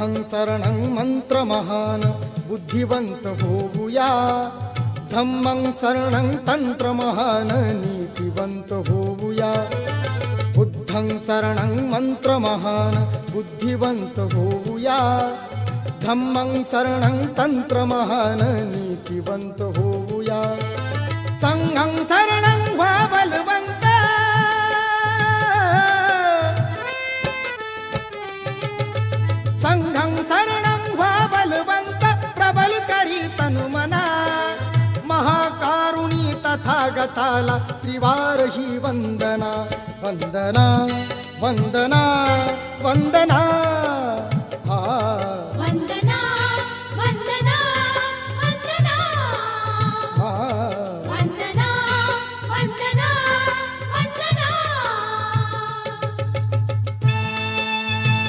बुद्धं शरणं मंत्रमहान बुद्धिवंत होऊया, धम्मं शरणं तंत्रमहान नीतिवंत होऊया। बुद्धं शरणं मंत्रमहान बुद्धिवंत होऊया, धम्मं शरणं तंत्रमहान नीतिवंत होऊया। संघं शरणं व्हा बलवंत, संघं शरणं व्हा बलवंत, प्रबल करी तनु मना। महाकारुणी तथागताला त्रिवार ही वंदना, वंदना वंदना वंदना।